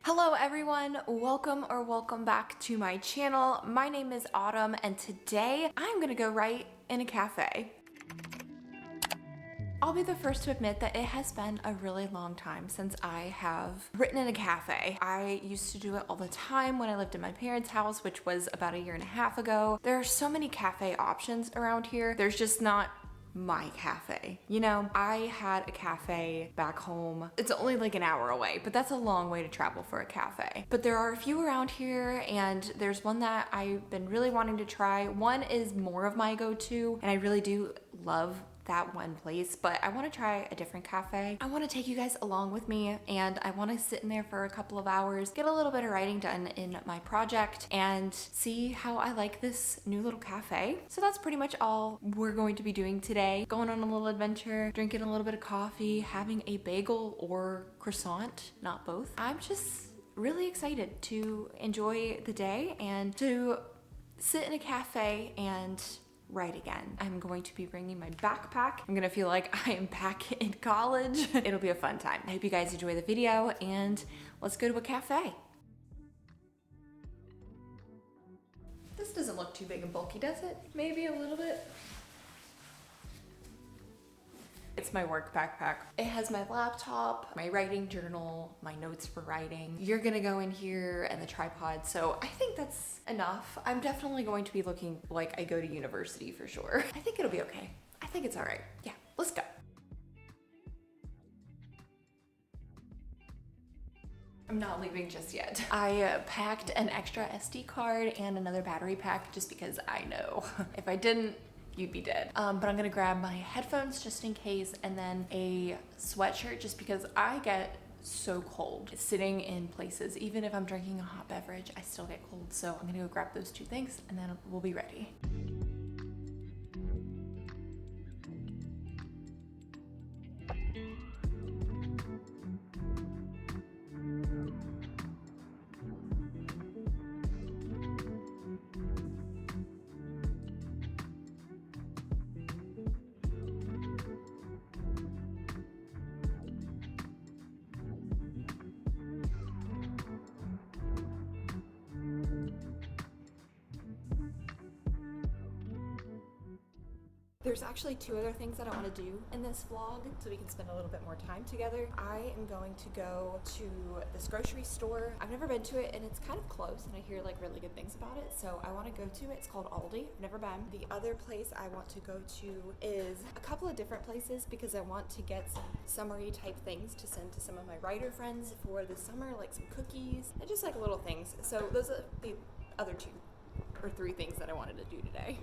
Hello everyone, welcome back to my channel. My name is Autumn and today I'm gonna go write in a cafe. I'll be the first to admit that it has been a really long time since I have written in a cafe. I used to do it all the time when I lived in my parents' house, which was about 1.5 years ago. There are so many cafe options around here. There's just not my cafe. You know, I had a cafe back home. It's only like an hour away, but that's a long way to travel for a cafe. But there are a few around here and there's one that I've been really wanting to try. One is more of my go-to and I really do love that one place, but I want to try a different cafe. I want to take you guys along with me and I want to sit in there for a couple of hours, get a little bit of writing done in my project and see how I like this new little cafe. So that's pretty much all we're going to be doing today. Going on a little adventure, drinking a little bit of coffee, having a bagel or croissant, not both. I'm just really excited to enjoy the day and to sit in a cafe and write again. I'm going to be bringing my backpack. I'm gonna feel like I am back in college. It'll be a fun time. I hope you guys enjoy the video and let's go to a cafe. This doesn't look too big and bulky, does it? Maybe a little bit. It's my work backpack. It has my laptop, my writing journal, my notes for writing. You're gonna go in here and the tripod, so I think that's enough. I'm definitely going to be looking like I go to university for sure. I think it'll be okay. I think it's all right. Yeah, let's go. I'm not leaving just yet. I packed an extra SD card and another battery pack just because I know if I didn't, you'd be dead. But I'm gonna grab my headphones just in case and then a sweatshirt just because I get so cold sitting in places. Even if I'm drinking a hot beverage, I still get cold. So I'm gonna go grab those two things and then we'll be ready. There's actually two other things that I want to do in this vlog so we can spend a little bit more time together. I am going to go to this grocery store. I've never been to it and it's kind of close and I hear like really good things about it. So I want to go to it. It's called Aldi. I've never been. The other place I want to go to is a couple of different places because I want to get some summery type things to send to some of my writer friends for the summer, like some cookies and just like little things. So those are the other two or three things that I wanted to do today.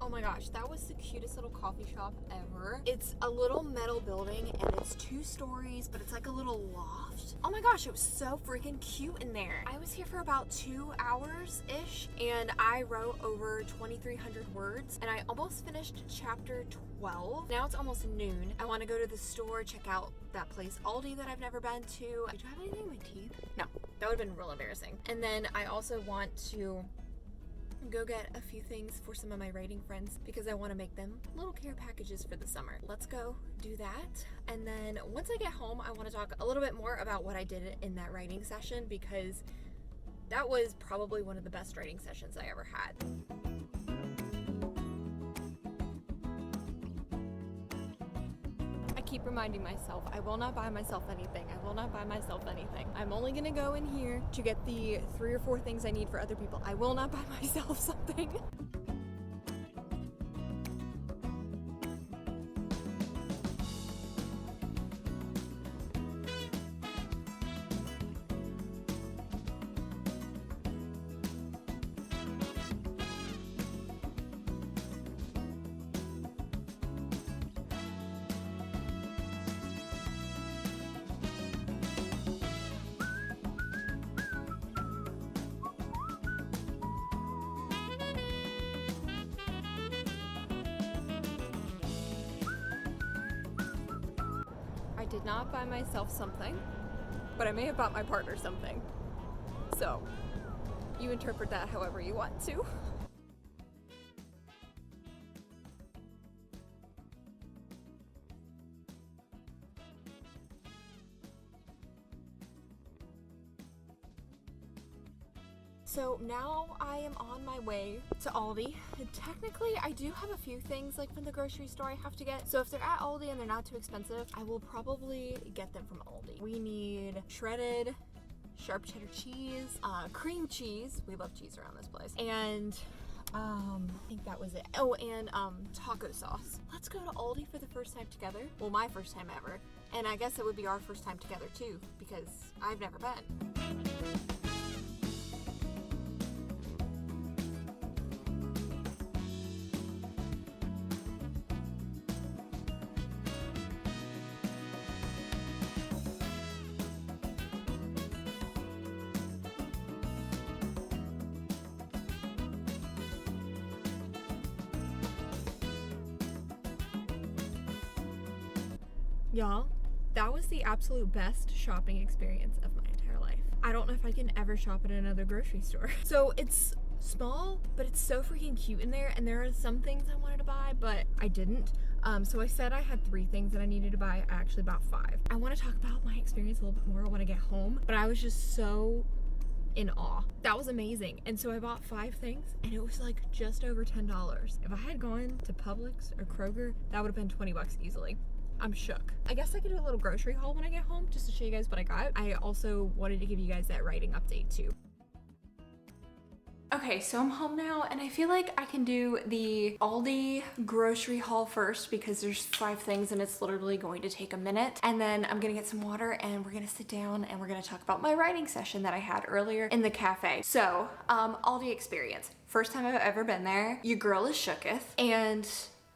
Oh my gosh, that was the cutest little coffee shop ever. It's a little metal building and it's 2 stories, but it's like a little loft. Oh my gosh, it was so freaking cute in there. I was here for about 2 hours-ish and I wrote over 2,300 words and I almost finished chapter 12. Now it's almost noon. I want to go to the store, check out that place Aldi that I've never been to. Did you have anything in my teeth? No, that would have been real embarrassing. And then I also want to go get a few things for some of my writing friends because I want to make them little care packages for the summer. Let's go do that. And then once I get home, I want to talk a little bit more about what I did in that writing session because That was probably one of the best writing sessions I ever had. I keep reminding myself, I will not buy myself anything. I will not buy myself anything. I'm only gonna go in here to get the 3 or 4 things I need for other people. I will not buy myself something. I did not buy myself something, but I may have bought my partner something. So, you interpret that however you want to. So now I am on my way to Aldi. And technically, I do have a few things like from the grocery store I have to get. So if they're at Aldi and they're not too expensive, I will probably get them from Aldi. We need shredded sharp cheddar cheese, cream cheese. We love cheese around this place. And I think that was it. Oh, and taco sauce. Let's go to Aldi for the first time together. Well, my first time ever. And I guess it would be our first time together too, because I've never been. Y'all, that was the absolute best shopping experience of my entire life. I don't know if I can ever shop at another grocery store. So it's small, but it's so freaking cute in there, and there are some things I wanted to buy, but I didn't. So I said I had 3 things that I needed to buy. I actually bought 5. I want to talk about my experience a little bit more when I get home, but I was just so in awe. That was amazing. And so I bought 5 things, and it was like just over $10. If I had gone to Publix or Kroger, that would have been 20 bucks easily. I'm shook. I guess I could do a little grocery haul when I get home just to show you guys what I got. I also wanted to give you guys that writing update too. Okay, so I'm home now, and I feel like I can do the Aldi grocery haul first because there's 5 things and it's literally going to take a minute. And then I'm gonna get some water and we're gonna sit down and we're gonna talk about my writing session that I had earlier in the cafe. So, Aldi experience. First time I've ever been there. Your girl is shooketh, and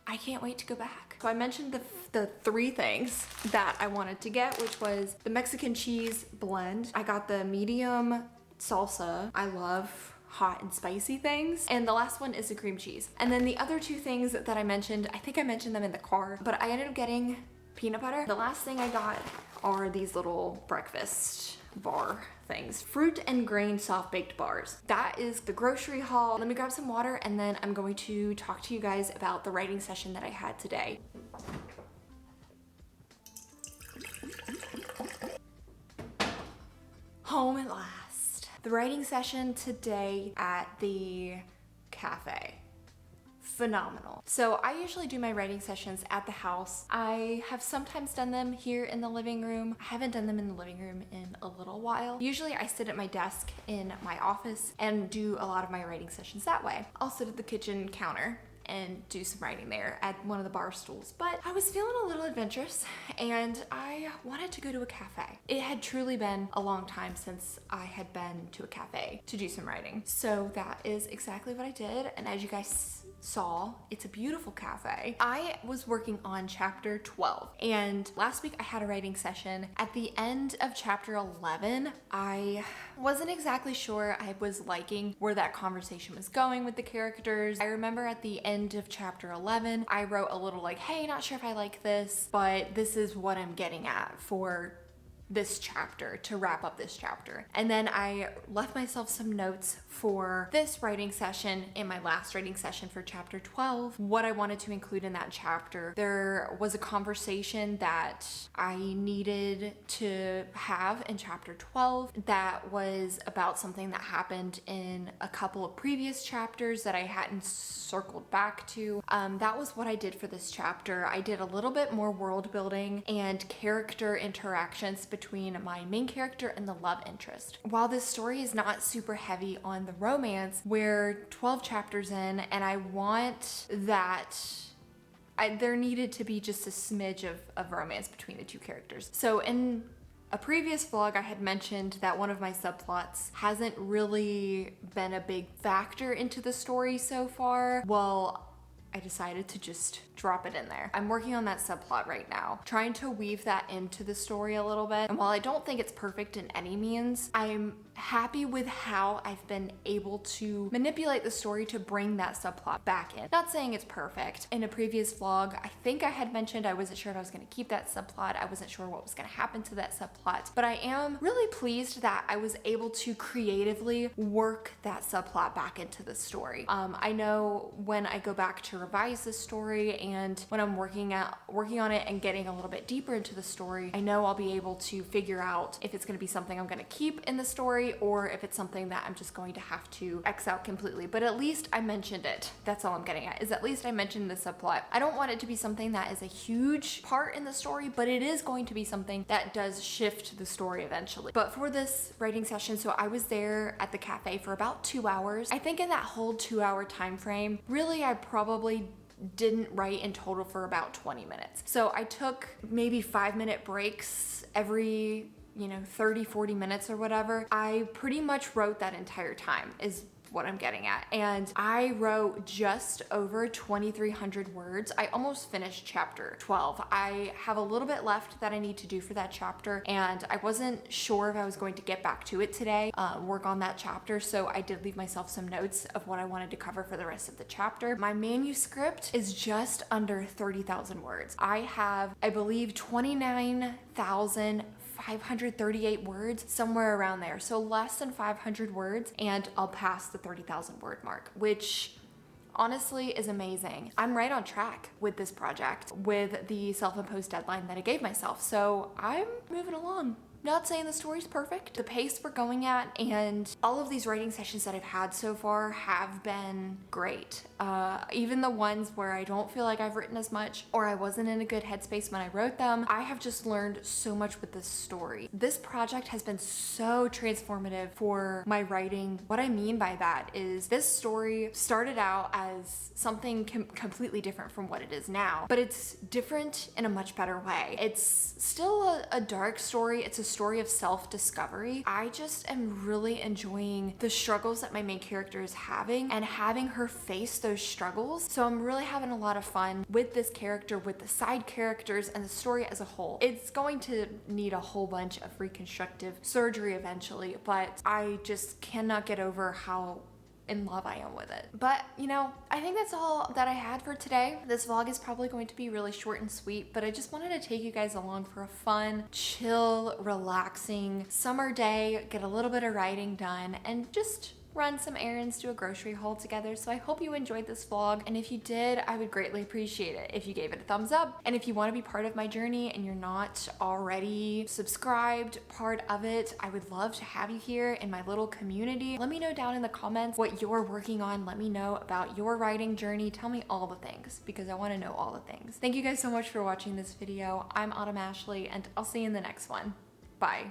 I can't wait to go back. So I mentioned the 3 things that I wanted to get, which was the Mexican cheese blend. I got the medium salsa. I love hot and spicy things. And the last one is the cream cheese. And then the other 2 things that I mentioned, I think I mentioned them in the car, but I ended up getting peanut butter. The last thing I got are these little breakfast bar things. Fruit and grain soft baked bars. That is the grocery haul. Let me grab some water and then I'm going to talk to you guys about the writing session that I had today. Home at last. The writing session today at the cafe. Phenomenal. So I usually do my writing sessions at the house. I have sometimes done them here in the living room. I haven't done them in the living room in a little while. Usually I sit at my desk in my office and do a lot of my writing sessions that way. I'll sit at the kitchen counter and do some writing there at one of the bar stools. But I was feeling a little adventurous and I wanted to go to a cafe. It had truly been a long time since I had been to a cafe to do some writing. So that is exactly what I did. And as you guys saw, it's a beautiful cafe. I was working on chapter 12 and last week I had a writing session. At the end of chapter 11, I wasn't exactly sure I was liking where that conversation was going with the characters. I remember at the end of chapter 11, I wrote a little like, hey, not sure if I like this, but this is what I'm getting at for this chapter, to wrap up this chapter. And then I left myself some notes for this writing session in my last writing session for chapter 12, what I wanted to include in that chapter. There was a conversation that I needed to have in chapter 12 that was about something that happened in a couple of previous chapters that I hadn't circled back to. That was what I did for this chapter. I did a little bit more world building and character interactions between my main character and the love interest. While this story is not super heavy on the romance, we're 12 chapters in, and I want that there needed to be just a smidge of romance between the two characters. So in a previous vlog, I had mentioned that one of my subplots hasn't really been a big factor into the story so far. Well, I decided to just drop it in there. I'm working on that subplot right now, trying to weave that into the story a little bit. And while I don't think it's perfect in any means, I'm happy with how I've been able to manipulate the story to bring that subplot back in. Not saying it's perfect. In a previous vlog, I think I had mentioned I wasn't sure if I was gonna keep that subplot. I wasn't sure what was gonna happen to that subplot, but I am really pleased that I was able to creatively work that subplot back into the story. I know when I go back to revise the story and when I'm working on it and getting a little bit deeper into the story, I know I'll be able to figure out if it's gonna be something I'm gonna keep in the story or if it's something that I'm just going to have to X out completely. But at least I mentioned it. That's all I'm getting at, is at least I mentioned the subplot. I don't want it to be something that is a huge part in the story, but it is going to be something that does shift the story eventually. But for this writing session, so I was there at the cafe for about 2 hours. I think in that whole 2-hour time frame, really I probably didn't write in total for about 20 minutes. So I took maybe 5-minute breaks every 30, 40 minutes or whatever. I pretty much wrote that entire time is what I'm getting at. And I wrote just over 2,300 words. I almost finished chapter 12. I have a little bit left that I need to do for that chapter, and I wasn't sure if I was going to get back to it today, work on that chapter, so I did leave myself some notes of what I wanted to cover for the rest of the chapter. My manuscript is just under 30,000 words. I have, I believe, 29,538 words, somewhere around there. So less than 500 words, and I'll pass the 30,000 word mark, which honestly is amazing. I'm right on track with this project, with the self-imposed deadline that I gave myself. So I'm moving along. Not saying the story's perfect. The pace we're going at and all of these writing sessions that I've had so far have been great. Even the ones where I don't feel like I've written as much or I wasn't in a good headspace when I wrote them, I have just learned so much with this story. This project has been so transformative for my writing. What I mean by that is this story started out as something completely different from what it is now, but it's different in a much better way. It's still a dark story. It's a story of self-discovery. I just am really enjoying the struggles that my main character is having and having her face those struggles. So I'm really having a lot of fun with this character, with the side characters, and the story as a whole. It's going to need a whole bunch of reconstructive surgery eventually, but I just cannot get over how in love I am with it. But I think that's all that I had for today. This vlog is probably going to be really short and sweet, but I just wanted to take you guys along for a fun, chill, relaxing summer day, get a little bit of writing done, and just run some errands, do a grocery haul together. So I hope you enjoyed this vlog, and if you did, I would greatly appreciate it if you gave it a thumbs up. And if you want to be part of my journey and you're not already subscribed, part of it, I would love to have you here in my little community. Let me know down in the comments what you're working on. Let me know about your writing journey. Tell me all the things, because I want to know all the things. Thank you guys so much for watching this video. I'm Autumn Ashley, and I'll see you in the next one. Bye.